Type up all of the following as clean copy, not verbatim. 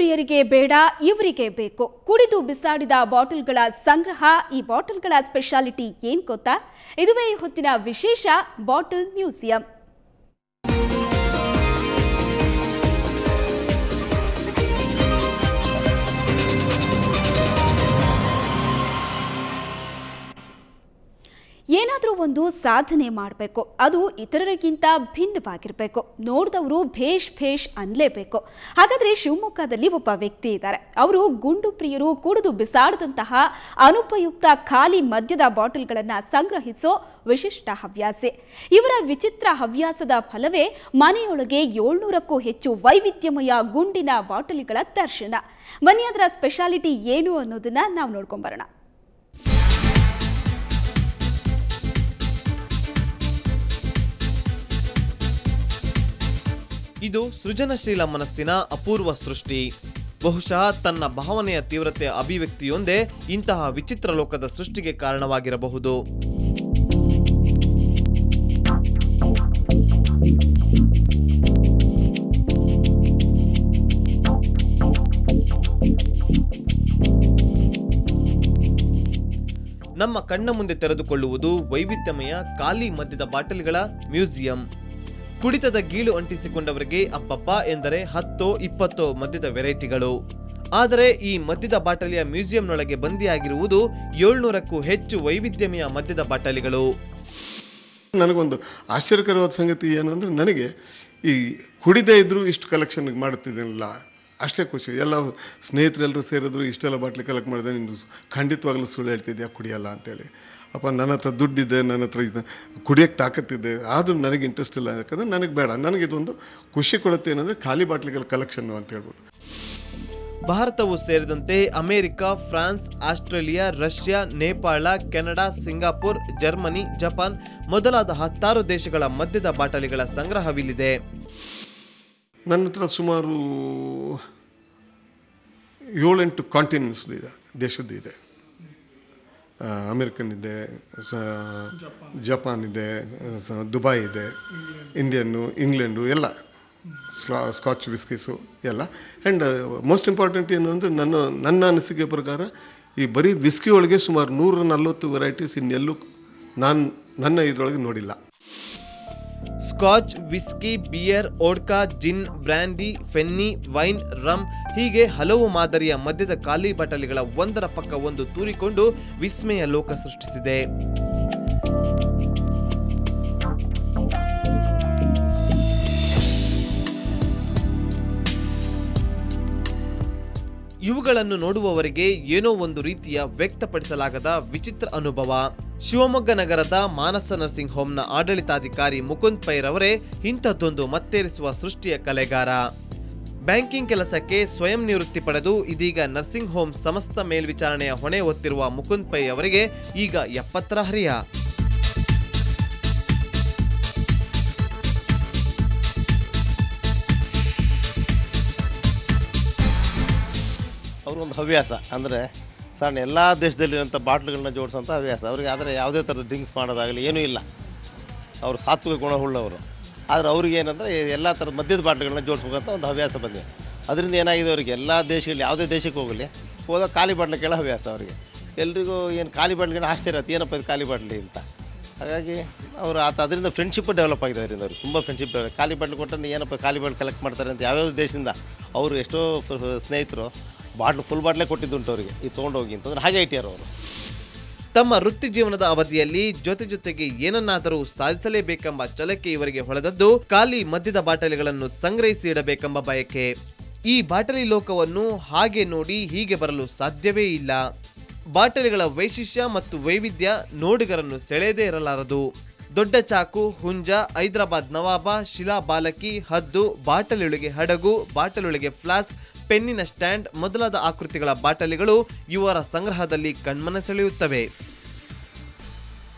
ಪ್ರಿಯರಿಗೆ ಬೇಡ ಇವರಿಗೆ ಬೇಕು ಕುಡಿದು ಬಿಸಾಡಿದ ಬಾಟಲ್ಗಳ ಸಂಗ್ರಹ ಈ ಬಾಟಲ್ಗಳ ಸ್ಪೆಷಾಲಿಟಿ ಏನು ಗೊತ್ತಾ ಇದುವೇ ಈ ಹೊತ್ತಿನ ವಿಶೇಷ ಬಾಟಲ್ ಮ್ಯೂಸಿಯಂ ಏನಾದರೂ ಒಂದು ಸಾಧನೆ ಮಾಡಬೇಕು ಅದು ಇತರರಿಗಿಂತ ಭಿನ್ನವಾಗಿರಬೇಕು ನೋಡಿದವರು ಭೇಷ್ ಭೇಷ್ ಅನ್ನಲೇಬೇಕು ಹಾಗಾದರೆ ಶಿವಮೊಗ್ಗದಲ್ಲಿ ಒಬ್ಬ ವ್ಯಕ್ತಿ ಇದ್ದಾರೆ ಅವರು ಗುಂಡು ಪ್ರಿಯರು ಕುಡಿದು ಬಿಸಾಡದಂತಹ ಅನುಪಯುಕ್ತ ಖಾಲಿ ಮದ್ಯದ ಬಾಟಲ್ಗಳನ್ನು ಸಂಗ್ರಹಿಸೋ ವಿಶಿಷ್ಟ ಹವ್ಯಾಸಿ ಇವರ ವಿಚಿತ್ರ ಹವ್ಯಾಸದ ಫಲವೇ ಮನೆಯೊಳಗೆ 700ಕ್ಕೂ ಹೆಚ್ಚು ವೈವಿಧ್ಯಮಯ ಗುಂಡಿನ ಬಾಟಲಿಗಳ ದರ್ಶನ ಬನ್ನಿ ಅದರ ಸ್ಪೆಷಾಲಿಟಿ ಏನು ಅನ್ನೋದನ್ನ ನಾವು ನೋಡ್ಕೊಂಬರೋಣ ಇದು ಸೃಜನಶೀಲ ಮನಸ್ಸಿನ ಅಪೂರ್ವ ಸೃಷ್ಟಿ ಬಹುಶಃ ತನ್ನ ಭಾವನೆಯ ತೀವ್ರತೆಯ ಅಭಿವ್ಯಕ್ತಿಯೊಂದೇ ಇಂತಹ ವಿಚಿತ್ರ ಲೋಕದ ಸೃಷ್ಟಿಗೆ ಕಾರಣವಾಗಿರಬಹುದು ನಮ್ಮ ಕಣ್ಣ ಮುಂದೆ ತೆರೆದುಕೊಳ್ಳುವುದು ವೈವಿಧ್ಯಮಯ ಖಾಲಿ ಮದ್ಯದ ಬಾಟಲಿಗಳ ಮ್ಯೂಸಿಯಂ ಕುಡಿತದ ಗೀಳು ಅಂಟಿಸಿಕೊಂಡವರಿಗೆ ಅಪ್ಪಪ್ಪ ಎಂದರೆ 10-20 ಮದ್ಯದ ವೆರೈಟಿಗಳು ಆದರೆ ಈ ಮದ್ಯದ ಬಾಟಲಿಯ ಮ್ಯೂಸಿಯಂನೊಳಗೆ ಬಂದಿಯಾಗಿರುವುದು 700ಕ್ಕೂ ಹೆಚ್ಚು ವೈವಿಧ್ಯಮಯ ಮದ್ಯದ ಬಾಟಲಿಗಳು ನನಗೊಂದು ಆಶ್ಚರ್ಯಕರವಾದ ಸಂಗತಿ ಏನು ಅಂದರೆ ನನಗೆ ಈ ಕುಡಿದೇ ಇದ್ರೂ ಇಷ್ಟು ಕಲೆಕ್ಷನ್ ಮಾಡುತ್ತಿದ್ದಿಲ್ಲ ಅಷ್ಟೇ ಖುಷಿ ಎಲ್ಲ ಸ್ನೇಹಿತರೆಲ್ಲರೂ ಸೇರಿದ್ರು ಇಷ್ಟೆಲ್ಲ ಬಾಟ್ಲಿ ಕಲೆಕ್ಟ್ ಮಾಡಿದೆ ನಿಂದು ಖಂಡಿತವಾಗ್ಲೂ ಸುಳ್ಳು ಹೇಳ್ತಿದ್ಯಾ ಕುಡಿಯಲ್ಲ ಅಂತೇಳಿ ಅಪ್ಪ ನನ್ನ ಹತ್ರ ದುಡ್ಡಿದೆ ನನ್ನ ಹತ್ರ ಕುಡಿಯೋಕ್ಕೆ ತಾಕತ್ತಿದೆ ಆದರೂ ನನಗೆ ಇಂಟ್ರೆಸ್ಟ್ ಇಲ್ಲ ಯಾಕಂದರೆ ನನಗೆ ಬೇಡ ನನಗಿದೊಂದು ಖುಷಿ ಕೊಡುತ್ತೆ ಏನಂದರೆ ಖಾಲಿ ಬಾಟ್ಲಿಗಳ ಕಲೆಕ್ಷನ್ನು ಅಂತ ಹೇಳ್ಬೋದು ಭಾರತವು ಸೇರಿದಂತೆ America France Australia Russia Nepal Canada Singapore Germany Japan ಮೊದಲಾದ 10 ದೇಶಗಳ ಮದ್ಯದ ಬಾಟಲಿಗಳ ಸಂಗ್ರಹವಿಲ್ಲಿದೆ ನನ್ನ ಹತ್ರ ಸುಮಾರು 7-8 ಕಾಂಟಿನೆಂಟ್ಸ್ ಇದೆ ದೇಶದ್ದಿದೆ ಅಮೆರಿಕನ್ ಇದೆ ಜಪಾನ್ ಇದೆ ದುಬೈ ಇದೆ ಇಂಡಿಯನ್ನು ಇಂಗ್ಲೆಂಡು ಎಲ್ಲ ಸ್ಕಾಚ್ ವಿಸ್ಕೀಸು ಎಲ್ಲ ಆ್ಯಂಡ್ ಮೋಸ್ಟ್ ಇಂಪಾರ್ಟೆಂಟ್ ಏನು ಅಂದರೆ ನನ್ನ ಅನಿಸಿಕೆ ಪ್ರಕಾರ ಈ ಬರೀ ವಿಸ್ಕಿ ಒಳಗೆ ಸುಮಾರು 140 ವೆರೈಟೀಸ್ ಇನ್ನೆಲ್ಲೂ ನನ್ನ ಇದರೊಳಗೆ ನೋಡಿಲ್ಲ ಸ್ಕಾಚ್ ವಿಸ್ಕಿ ಬಿಯರ್ ಓಡ್ಕಾ ಜಿನ್ ಬ್ರ್ಯಾಂಡಿ ಫೆನ್ನಿ ವೈನ್ ರಮ್ ಹೀಗೆ ಹಲವು ಮಾದರಿಯ ಮದ್ಯದ ಖಾಲಿ ಬಾಟಲಿಗಳ ಒಂದರ ಪಕ್ಕ ಒಂದು ತೂರಿಕೊಂಡು ವಿಸ್ಮಯ ಲೋಕ ಸೃಷ್ಟಿಸಿದೆ ಇವುಗಳನ್ನು ನೋಡುವವರಿಗೆ ಏನೋ ಒಂದು ರೀತಿಯ ವ್ಯಕ್ತಪಡಿಸಲಾಗದ ವಿಚಿತ್ರ ಅನುಭವ ಶಿವಮೊಗ್ಗ ನಗರದ ಮಾನಸ ನರ್ಸಿಂಗ್ ಹೋಮ್ನ ಆಡಳಿತಾಧಿಕಾರಿ ಮುಕುಂದ್ ಪೈರವರೇ ಇಂಥದ್ದೊಂದು ಮತ್ತೇರಿಸುವ ಸೃಷ್ಟಿಯ ಕಲೆಗಾರ ಬ್ಯಾಂಕಿಂಗ್ ಕೆಲಸಕ್ಕೆ ಸ್ವಯಂ ನಿವೃತ್ತಿ ಪಡೆದು ಇದೀಗ ನರ್ಸಿಂಗ್ ಹೋಮ್ ಸಮಸ್ತ ಮೇಲ್ವಿಚಾರಣೆಯ ಹೊಣೆ ಹೊತ್ತಿರುವ ಮುಕುಂದ್ ಪೈ ಅವರಿಗೆ ಈಗ 70ರ ಹರಿಯ ಅವ್ರಿಗೊಂದು ಹವ್ಯಾಸ ಅಂದರೆ ಸಣ್ಣ ಎಲ್ಲ ದೇಶದಲ್ಲಿರೋಂಥ ಬಾಟ್ಲುಗಳನ್ನ ಜೋಡಿಸೋಂಥ ಹವ್ಯಾಸ ಅವ್ರಿಗೆ ಆದರೆ ಯಾವುದೇ ಥರದ ಡ್ರಿಂಕ್ಸ್ ಮಾಡೋದಾಗಲಿ ಏನೂ ಇಲ್ಲ ಅವರು ಸಾತ್ವಿಕ ಗುಣವುಳ್ಳವರು ಆದರೆ ಅವ್ರಿಗೆ ಏನಂದರೆ ಎಲ್ಲ ಥರದ ಮದ್ಯದ ಬಾಟ್ಲುಗಳನ್ನ ಜೋಡಿಸ್ಬೇಕಂತ ಒಂದು ಹವ್ಯಾಸ ಬಂದಿದೆ ಅದರಿಂದ ಏನಾಗಿದೆ ಅವರಿಗೆ ಎಲ್ಲ ದೇಶಗಳಲ್ಲಿ ಯಾವುದೇ ದೇಶಕ್ಕೆ ಹೋಗಲಿ ಹೋದಾಗ ಖಾಲಿ ಬಾಟ್ಲಿ ಕೇಳೋ ಹವ್ಯಾಸ ಅವರಿಗೆ ಎಲ್ರಿಗೂ ಏನು ಖಾಲಿ ಬಾಟ್ಲಿಗೆ ಆಶ್ಚರ್ಯ ಆಯ್ತು ಏನಪ್ಪ ಇದು ಖಾಲಿ ಬಾಟ್ಲಿ ಅಂತ ಹಾಗಾಗಿ ಅವರು ಅದರಿಂದ ಫ್ರೆಂಡ್ಶಿಪ್ ಡೆವಲಪ್ ಆಗಿದೆ ಅದರಿಂದ ಅವ್ರಿಗೆ ತುಂಬ ಫ್ರೆಂಡ್ಶಿಪ್ ಡೆವಲಪ್ ಖಾಲಿ ಬಾಟ್ಲಿ ಕೊಟ್ಟರೆ ಏನಪ್ಪ ಖಾಲಿ ಬಾಟ್ಲಿ ಕಲೆಕ್ಟ್ ಮಾಡ್ತಾರೆ ಅಂತ ಯಾವ್ಯಾವ ದೇಶದಿಂದ ಅವರು ಎಷ್ಟೋ ಸ್ನೇಹಿತರು ಫುಲ್ ಬಾಟ್ಲೇ ಕೊಟ್ಟಿದ್ದುಂಟು ಅವರಿಗೆ ಈ ತೊಗೊಂಡೋಗಿ ಅಂತಂದ್ರೆ ಹಾಗೆ ಇಟ್ಟಿಯಾರು ಅವರು ತಮ್ಮ ವೃತ್ತಿ ಜೀವನದ ಅವಧಿಯಲ್ಲಿ ಜೊತೆಗೆ ಏನನ್ನಾದರೂ ಸಾಧಿಸಲೇಬೇಕೆಂಬ ಛಲಕ್ಕೆ ಇವರಿಗೆ ಹೊಳೆದದ್ದು ಖಾಲಿ ಮದ್ಯದ ಬಾಟಲಿಗಳನ್ನು ಸಂಗ್ರಹಿಸಿ ಇಡಬೇಕೆಂಬ ಬಯಕೆ ಈ ಬಾಟಲಿ ಲೋಕವನ್ನು ಹಾಗೆ ನೋಡಿ ಹೀಗೆ ಬರಲು ಸಾಧ್ಯವೇ ಇಲ್ಲ ಬಾಟಲಿಗಳ ವೈಶಿಷ್ಟ್ಯ ಮತ್ತು ವೈವಿಧ್ಯ ನೋಡುಗರನ್ನು ಸೆಳೆಯದೇ ಇರಲಾರದು ದೊಡ್ಡ ಚಾಕು ಹುಂಜ ಹೈದರಾಬಾದ್ ನವಾಬ ಶಿಲಾ ಬಾಲಕಿ ಹದ್ದು ಬಾಟಲಿಯೊಳಗೆ ಹಡಗು ಬಾಟಲಿಯೊಳಗೆ ಫ್ಲಾಸ್ಕ್ ಪೆನ್ನಿನ ಸ್ಟ್ಯಾಂಡ್ ಮೊದಲಾದ ಆಕೃತಿಗಳ ಬಾಟಲಿಗಳು ಇವರ ಸಂಗ್ರಹದಲ್ಲಿ ಕಣ್ಮನ ಸೆಳೆಯುತ್ತವೆ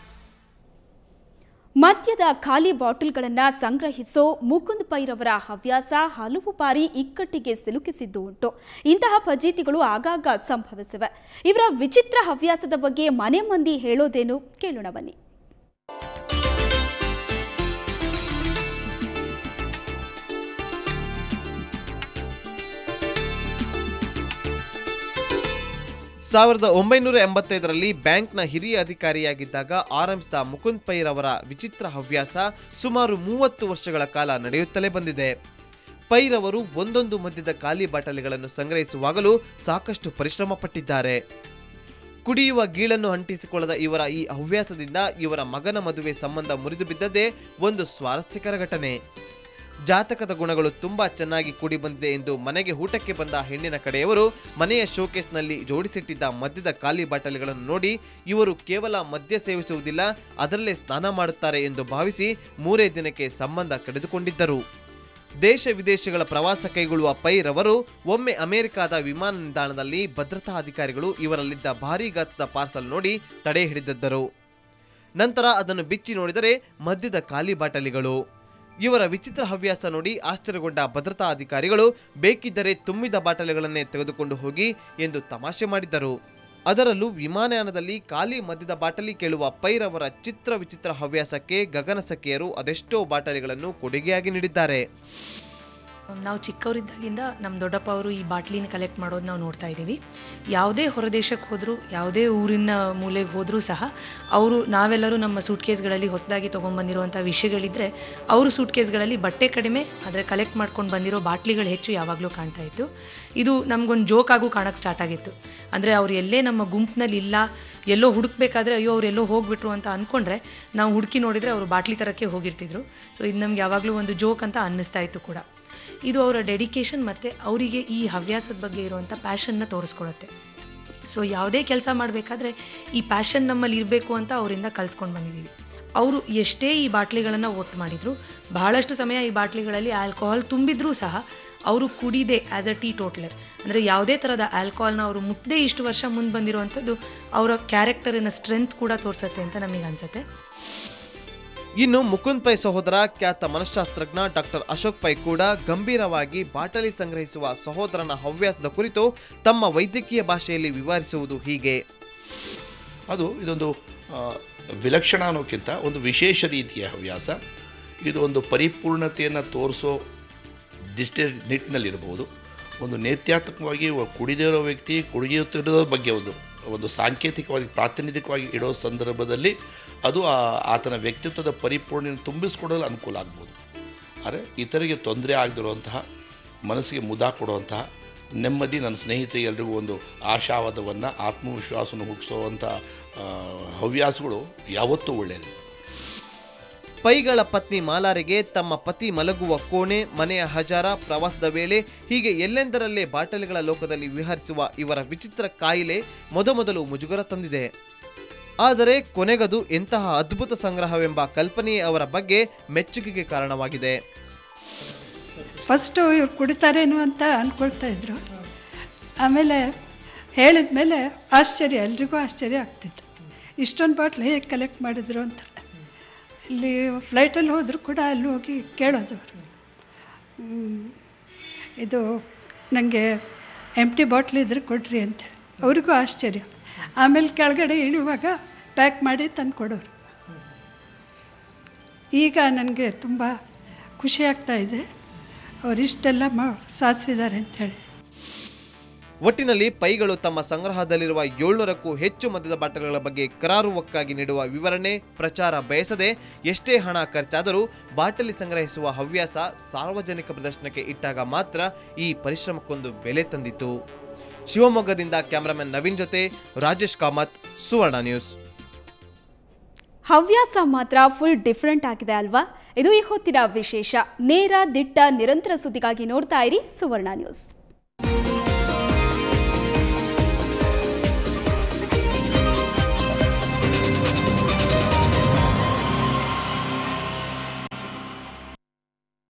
ಮದ್ಯದ ಖಾಲಿ ಬಾಟಲ್ಗಳನ್ನು ಸಂಗ್ರಹಿಸೋ ಮುಕುಂದ್ ಪೈರವರ ಹವ್ಯಾಸ ಹಲವು ಬಾರಿ ಇಕ್ಕಟ್ಟಿಗೆ ಸಿಲುಕಿಸಿದ್ದು ಉಂಟು ಇಂತಹ ಫಜೀತಿಗಳು ಆಗಾಗ ಸಂಭವಿಸಿವೆ ಇವರ ವಿಚಿತ್ರ ಹವ್ಯಾಸದ ಬಗ್ಗೆ ಮನೆ ಮಂದಿ ಹೇಳೋದೇನು ಕೇಳೋಣ ಬನ್ನಿ 1985ರಲ್ಲಿ ಬ್ಯಾಂಕ್ನ ಹಿರಿಯ ಅಧಿಕಾರಿಯಾಗಿದ್ದಾಗ ಆರಂಭಿಸಿದ ಮುಕುಂದ್ ಪೈ ರವರ ವಿಚಿತ್ರ ಹವ್ಯಾಸ ಸುಮಾರು 30 ವರ್ಷಗಳ ಕಾಲ ನಡೆಯುತ್ತಲೇ ಬಂದಿದೆ. ಪೈ ರವರು ಒಂದೊಂದು ಮದ್ಯದ ಖಾಲಿ ಬಾಟಲಿಗಳನ್ನು ಸಂಗ್ರಹಿಸುವಾಗಲೂ ಸಾಕಷ್ಟು ಪರಿಶ್ರಮ ಪಟ್ಟಿದ್ದಾರೆ. ಕುಡಿಯುವ ಗೀಳನ್ನು ಅಂಟಿಸಿಕೊಳ್ಳದ ಇವರ ಈ ಹವ್ಯಾಸದಿಂದ ಇವರ ಮಗನ ಮದುವೆ ಸಂಬಂಧ ಮುರಿದು ಬಿದ್ದದ್ದೇ ಒಂದು ಸ್ವಾರಸ್ಯಕರ ಘಟನೆ. ಜಾತಕದ ಗುಣಗಳು ತುಂಬಾ ಚೆನ್ನಾಗಿ ಕೂಡಿ ಬಂದಿದೆ ಎಂದು ಮನೆಗೆ ಊಟಕ್ಕೆ ಬಂದ ಹೆಣ್ಣಿನ ಕಡೆಯವರು ಮನೆಯ ಶೋಕೇಸ್ನಲ್ಲಿ ಜೋಡಿಸಿಟ್ಟಿದ್ದ ಮದ್ಯದ ಖಾಲಿ ಬಾಟಲಿಗಳನ್ನು ನೋಡಿ ಇವರು ಕೇವಲ ಮದ್ಯ ಸೇವಿಸುವುದಿಲ್ಲ, ಅದರಲ್ಲೇ ಸ್ನಾನ ಮಾಡುತ್ತಾರೆ ಎಂದು ಭಾವಿಸಿ 3 ದಿನಕ್ಕೆ ಸಂಬಂಧ ಕಡಿದುಕೊಂಡಿದ್ದರು. ದೇಶ ವಿದೇಶಗಳ ಪ್ರವಾಸ ಕೈಗೊಳ್ಳುವ ಪೈ ರವರು ಒಮ್ಮೆ ಅಮೆರಿಕದ ವಿಮಾನ ನಿಲ್ದಾಣದಲ್ಲಿ ಭದ್ರತಾ ಅಧಿಕಾರಿಗಳು ಇವರಲ್ಲಿದ್ದ ಭಾರೀ ಗಾತ್ರದ ಪಾರ್ಸಲ್ ನೋಡಿ ತಡೆ ಹಿಡಿದಿದ್ದರು. ನಂತರ ಅದನ್ನು ಬಿಚ್ಚಿ ನೋಡಿದರೆ ಮದ್ಯದ ಖಾಲಿ ಬಾಟಲಿಗಳು. ಇವರ ವಿಚಿತ್ರ ಹವ್ಯಾಸ ನೋಡಿ ಆಶ್ಚರ್ಯಗೊಂಡ ಭದ್ರತಾ ಅಧಿಕಾರಿಗಳು ಬೇಕಿದ್ದರೆ ತುಂಬಿದ ಬಾಟಲಿಗಳನ್ನೇ ತೆಗೆದುಕೊಂಡು ಹೋಗಿ ಎಂದು ತಮಾಷೆ ಮಾಡಿದ್ದರು. ಅದರಲ್ಲೂ ವಿಮಾನಯಾನದಲ್ಲಿ ಖಾಲಿ ಮದ್ಯದ ಬಾಟಲಿ ಕೇಳುವ ಪೈ ರವರ ವಿಚಿತ್ರ ಹವ್ಯಾಸಕ್ಕೆ ಗಗನಸಖಿಯರು ಅದೆಷ್ಟೋ ಬಾಟಲಿಗಳನ್ನು ಕೊಡುಗೆಯಾಗಿ ನೀಡಿದ್ದಾರೆ. ನಾವು ಚಿಕ್ಕವರಿದ್ದಾಗಿಂದ ನಮ್ಮ ದೊಡ್ಡಪ್ಪ ಅವರು ಈ ಬಾಟ್ಲಿನ ಕಲೆಕ್ಟ್ ಮಾಡೋದು ನಾವು ನೋಡ್ತಾ ಇದ್ದೀವಿ. ಯಾವುದೇ ಹೊರದೇಶಕ್ಕೆ ಹೋದರೂ, ಯಾವುದೇ ಊರಿನ ಮೂಲೆಗೆ ಹೋದರೂ ಸಹ ನಾವೆಲ್ಲರೂ ನಮ್ಮ ಸೂಟ್ಕೇಸ್ಗಳಲ್ಲಿ ಹೊಸದಾಗಿ ತೊಗೊಂಡ್ಬಂದಿರುವಂಥ ವಿಷಯಗಳಿದ್ದರೆ ಅವರು ಸೂಟ್ಕೇಸ್ಗಳಲ್ಲಿ ಬಟ್ಟೆ ಕಡಿಮೆ ಆದರೆ ಕಲೆಕ್ಟ್ ಮಾಡ್ಕೊಂಡು ಬಂದಿರೋ ಬಾಟ್ಲಿಗಳು ಹೆಚ್ಚು ಯಾವಾಗಲೂ ಕಾಣ್ತಾ ಇತ್ತು. ಇದು ನಮಗೊಂದು ಜೋಕ್ ಆಗೂ ಕಾಣೋಕ್ಕೆ ಸ್ಟಾರ್ಟ್ ಆಗಿತ್ತು. ಅಂದರೆ ಅವ್ರು ಎಲ್ಲೇ ನಮ್ಮ ಗುಂಪಿನಲ್ಲಿ ಇಲ್ಲ, ಎಲ್ಲೋ ಹುಡುಕ್ಬೇಕಾದ್ರೆ ಅಯ್ಯೋ ಅವ್ರು ಎಲ್ಲೋ ಹೋಗ್ಬಿಟ್ರು ಅಂತ ಅಂದ್ಕೊಂಡ್ರೆ ನಾವು ಹುಡುಕಿ ನೋಡಿದರೆ ಅವರು ಬಾಟ್ಲಿ ತರಕ್ಕೆ ಹೋಗಿರ್ತಿದ್ರು. ಸೊ ಇದು ನಮ್ಗೆ ಯಾವಾಗಲೂ ಒಂದು ಜೋಕ್ ಅಂತ ಅನ್ನಿಸ್ತಾ ಇತ್ತು ಕೂಡ. ಇದು ಅವರ ಡೆಡಿಕೇಶನ್ ಮತ್ತು ಅವರಿಗೆ ಈ ಹವ್ಯಾಸದ ಬಗ್ಗೆ ಇರುವಂಥ ಪ್ಯಾಷನ್ನ ತೋರಿಸ್ಕೊಡುತ್ತೆ. ಸೊ ಯಾವುದೇ ಕೆಲಸ ಮಾಡಬೇಕಾದ್ರೆ ಈ ಪ್ಯಾಷನ್ ನಮ್ಮಲ್ಲಿ ಇರಬೇಕು ಅಂತ ಅವರಿಂದ ಕಲ್ತ್ಕೊಂಡು ಬಂದಿದ್ದೀವಿ. ಅವರು ಎಷ್ಟೇ ಈ ಬಾಟ್ಲಿಗಳನ್ನು ಒಟ್ಟು ಮಾಡಿದ್ರು, ಬಹಳಷ್ಟು ಸಮಯ ಈ ಬಾಟ್ಲಿಗಳಲ್ಲಿ ಆಲ್ಕೋಹಾಲ್ ತುಂಬಿದ್ರೂ ಸಹ ಅವರು ಕುಡಿದೆ ಆ್ಯಸ್ ಅ ಟೀ ಟೋಟ್ಲರ್, ಅಂದರೆ ಯಾವುದೇ ಥರದ ಆಲ್ಕೋಹಾಲ್ನ ಅವರು ಮುಟ್ಟದೆ ಇಷ್ಟು ವರ್ಷ ಮುಂದೆ ಬಂದಿರುವಂಥದ್ದು ಅವರ ಕ್ಯಾರೆಕ್ಟರಿನ ಸ್ಟ್ರೆಂತ್ ಕೂಡ ತೋರಿಸುತ್ತೆ ಅಂತ ನಮಗೆ ಅನಿಸುತ್ತೆ. ಇನ್ನು ಮುಕುಂದ್ ಪೈ ಸಹೋದರ ಖ್ಯಾತ ಮನಃಶಾಸ್ತ್ರಜ್ಞ ಡಾಕ್ಟರ್ ಅಶೋಕ್ ಪೈ ಕೂಡ ಗಂಭೀರವಾಗಿ ಬಾಟಲಿ ಸಂಗ್ರಹಿಸುವ ಸಹೋದರನ ಹವ್ಯಾಸದ ಕುರಿತು ತಮ್ಮ ವೈದ್ಯಕೀಯ ಭಾಷೆಯಲ್ಲಿ ವಿವರಿಸುವುದು ಹೀಗೆ. ಇದೊಂದು ವಿಲಕ್ಷಣ ಅನ್ನೋಕ್ಕಿಂತ ಒಂದು ವಿಶೇಷ ರೀತಿಯ ಹವ್ಯಾಸ. ಇದು ಒಂದು ಪರಿಪೂರ್ಣತೆಯನ್ನು ತೋರಿಸೋ ನಿಟ್ಟಿನಲ್ಲಿರ್ಬೋದು. ಒಂದು ನೇತ್ಯಾತ್ಮಕವಾಗಿ ಕುಡಿದಿರೋ ವ್ಯಕ್ತಿ ಕುಡಿಯುತ್ತಿರೋ ಬಗ್ಗೆ ಒಂದು ಸಾಂಕೇತಿಕವಾಗಿ ಪ್ರಾತಿನಿಧಿಕವಾಗಿ ಇಡೋ ಸಂದರ್ಭದಲ್ಲಿ ಅದು ಆತನ ವ್ಯಕ್ತಿತ್ವದ ಪರಿಪೂರ್ಣತೆಯನ್ನು ತುಂಬಿಸ್ಕೊಡಲು ಅನುಕೂಲ ಆಗ್ಬೋದು. ಆದರೆ ಇತರಿಗೆ ತೊಂದರೆ ಆಗದಿರುವಂತಹ, ಮನಸ್ಸಿಗೆ ಮುದ ಕೊಡುವಂತಹ, ನೆಮ್ಮದಿ, ನನ್ನ ಸ್ನೇಹಿತರಿಗೆ ಎಲ್ರಿಗೂ ಒಂದು ಆಶಾವಾದವನ್ನು, ಆತ್ಮವಿಶ್ವಾಸವನ್ನು ಹುಟ್ಟಿಸುವಂಥ ಹವ್ಯಾಸಗಳು ಯಾವತ್ತೂ ಒಳ್ಳೆಯದು. ಪೈಗಳ ಪತ್ನಿ ಮಾಲಾರಿಗೆ ತಮ್ಮ ಪತಿ ಮಲಗುವ ಕೋಣೆ, ಮನೆಯ ಹಜಾರ, ಪ್ರವಾಸದ ವೇಳೆ ಹೀಗೆ ಎಲ್ಲೆಂದರಲ್ಲೇ ಬಾಟಲಿಗಳ ಲೋಕದಲ್ಲಿ ವಿಹರಿಸುವ ಇವರ ವಿಚಿತ್ರ ಕಾಯಿಲೆ ಮೊದಮೊದಲು ಮುಜುಗರ ತಂದಿದೆ. ಆದರೆ ಕೊನೆಗದು ಎಂತಹ ಅದ್ಭುತ ಸಂಗ್ರಹವೆಂಬ ಕಲ್ಪನೆಯೇ ಅವರ ಬಗ್ಗೆ ಮೆಚ್ಚುಗೆಗೆ ಕಾರಣವಾಗಿದೆ. ಫಸ್ಟು ಇವ್ರು ಕುಡಿತಾರೇನು ಅಂತ ಅಂದ್ಕೊಳ್ತಾ ಇದ್ರು. ಆಮೇಲೆ ಹೇಳಿದ ಮೇಲೆ ಆಶ್ಚರ್ಯ, ಎಲ್ರಿಗೂ ಆಶ್ಚರ್ಯ ಆಗ್ತಿತ್ತು. ಇಷ್ಟೊಂದು ಬಾಟ್ಲು ಹೇಗೆ ಕಲೆಕ್ಟ್ ಮಾಡಿದ್ರು ಅಂತ. ಇಲ್ಲಿ ಫ್ಲೈಟಲ್ಲಿ ಹೋದರೂ ಕೂಡ ಅಲ್ಲಿ ಹೋಗಿ ಕೇಳೋದು ಅವರು, ಇದು ನನಗೆ ಎಂಟಿ ಬಾಟ್ಲ್ ಇದ್ರೆ ಕೊಡ್ರಿ ಅಂತ. ಅವ್ರಿಗೂ ಆಶ್ಚರ್ಯ. ಆಮೇಲೆ ಕೆಳಗಡೆ ಇಳಿಯುವಾಗ ಪ್ಯಾಕ್ ಮಾಡಿ ತಂದು ಕೊಡೋರು. ಈಗ ನನಗೆ ತುಂಬ ಖುಷಿ ಆಗ್ತಾ ಇದೆ ಅವರಿಷ್ಟೆಲ್ಲ ಸಾಧಿಸಿದ್ದಾರೆ ಅಂಥೇಳಿ. ಒಟ್ಟಿನಲ್ಲಿ ಪೈಗಳು ತಮ್ಮ ಸಂಗ್ರಹದಲ್ಲಿರುವ 700ಕ್ಕೂ ಹೆಚ್ಚು ಮದ್ಯದ ಬಾಟಲಿಗಳ ಬಗ್ಗೆ ಕರಾರುವಕ್ಕಾಗಿ ನೀಡುವ ವಿವರಣೆ, ಪ್ರಚಾರ ಬಯಸದೆ ಎಷ್ಟೇ ಹಣ ಖರ್ಚಾದರೂ ಬಾಟಲಿ ಸಂಗ್ರಹಿಸುವ ಹವ್ಯಾಸ ಸಾರ್ವಜನಿಕ ಪ್ರದರ್ಶನಕ್ಕೆ ಇಟ್ಟಾಗ ಮಾತ್ರ ಈ ಪರಿಶ್ರಮಕ್ಕೊಂದು ಬೆಲೆ ತಂದಿತು. ಶಿವಮೊಗ್ಗದಿಂದ ಕ್ಯಾಮರಾಮನ್ ನವೀನ್ ಜೊತೆ ರಾಜೇಶ್ ಕಾಮತ್, ಸುವರ್ಣ ನ್ಯೂಸ್. ಹವ್ಯಾಸ ಮಾತ್ರ ಫುಲ್ ಡಿಫ್ರೆಂಟ್ ಆಗಿದೆ ಅಲ್ವಾ? ಇದು ಈ ಹೊತ್ತಿನ ವಿಶೇಷ. ನೇರ, ದಿಟ್ಟ, ನಿರಂತರ ಸುದ್ದಿಗಾಗಿ ನೋಡ್ತಾ ಇರಿ ಸುವರ್ಣ ನ್ಯೂಸ್.